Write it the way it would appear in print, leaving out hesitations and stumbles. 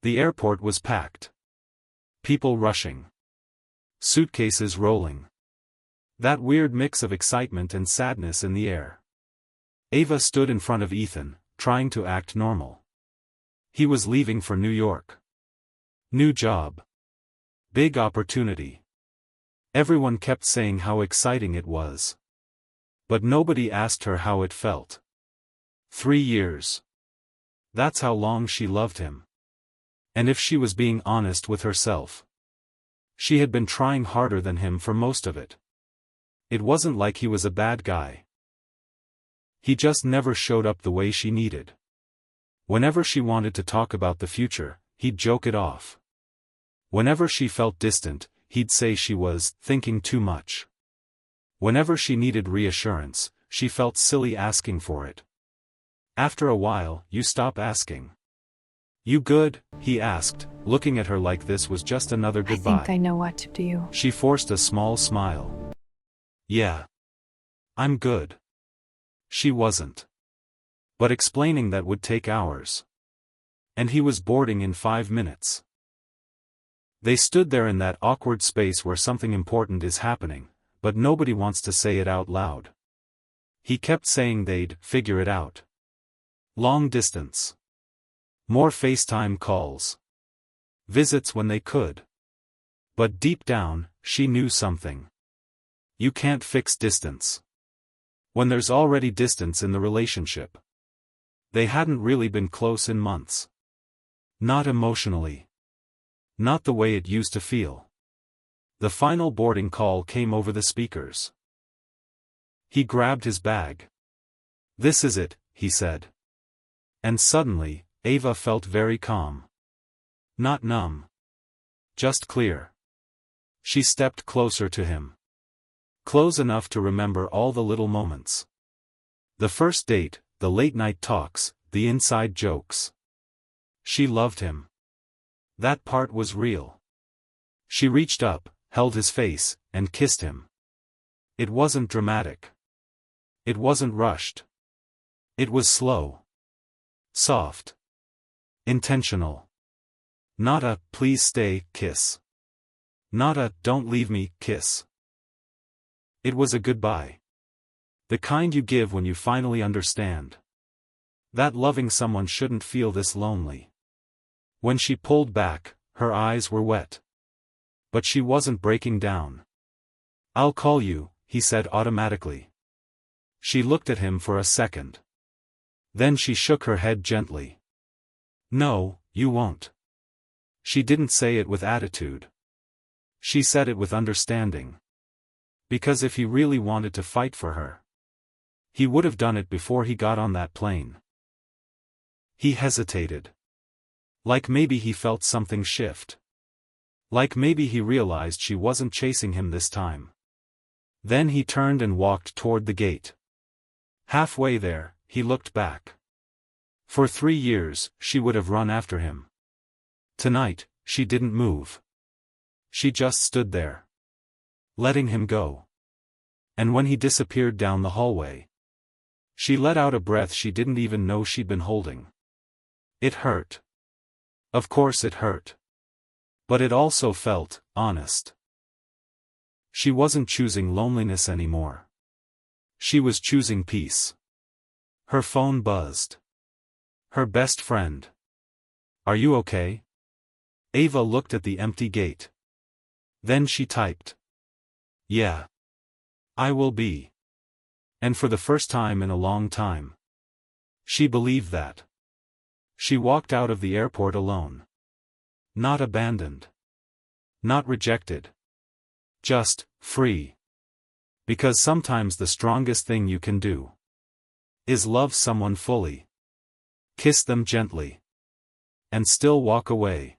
The airport was packed. People rushing. Suitcases rolling. That weird mix of excitement and sadness in the air. Ava stood in front of Ethan, trying to act normal. He was leaving for New York. New job. Big opportunity. Everyone kept saying how exciting it was. But nobody asked her how it felt. 3 years. That's how long she loved him. And if she was being honest with herself, she had been trying harder than him for most of it. It wasn't like he was a bad guy. He just never showed up the way she needed. Whenever she wanted to talk about the future, he'd joke it off. Whenever she felt distant, he'd say she was thinking too much. Whenever she needed reassurance, she felt silly asking for it. After a while, you stop asking. "You good?" he asked, looking at her like this was just another goodbye. I think I know what to do. She forced a small smile. "Yeah. I'm good." She wasn't. But explaining that would take hours. And he was boarding in 5 minutes. They stood there in that awkward space where something important is happening, but nobody wants to say it out loud. He kept saying they'd figure it out. Long distance. More FaceTime calls. Visits when they could. But deep down, she knew something. You can't fix distance. When there's already distance in the relationship. They hadn't really been close in months. Not emotionally. Not the way it used to feel. The final boarding call came over the speakers. He grabbed his bag. "This is it," he said. And suddenly, Ava felt very calm. Not numb. Just clear. She stepped closer to him. Close enough to remember all the little moments. The first date, the late-night talks, the inside jokes. She loved him. That part was real. She reached up, held his face, and kissed him. It wasn't dramatic. It wasn't rushed. It was slow. Soft. Intentional. Not a "please stay" kiss. Not a "don't leave me" kiss. It was a goodbye. The kind you give when you finally understand that loving someone shouldn't feel this lonely. When she pulled back, her eyes were wet. But she wasn't breaking down. "I'll call you," he said automatically. She looked at him for a second. Then she shook her head gently. "No, you won't." She didn't say it with attitude. She said it with understanding. Because if he really wanted to fight for her, he would have done it before he got on that plane. He hesitated. Like maybe he felt something shift. Like maybe he realized she wasn't chasing him this time. Then he turned and walked toward the gate. Halfway there, he looked back. For 3 years, she would have run after him. Tonight, she didn't move. She just stood there. Letting him go. And when he disappeared down the hallway, she let out a breath she didn't even know she'd been holding. It hurt. Of course it hurt. But it also felt honest. She wasn't choosing loneliness anymore. She was choosing peace. Her phone buzzed. Her best friend. "Are you okay?" Ava looked at the empty gate. Then she typed. "Yeah. I will be." And for the first time in a long time, she believed that. She walked out of the airport alone. Not abandoned. Not rejected. Just free. Because sometimes the strongest thing you can do is love someone fully. Kiss them gently. And still walk away.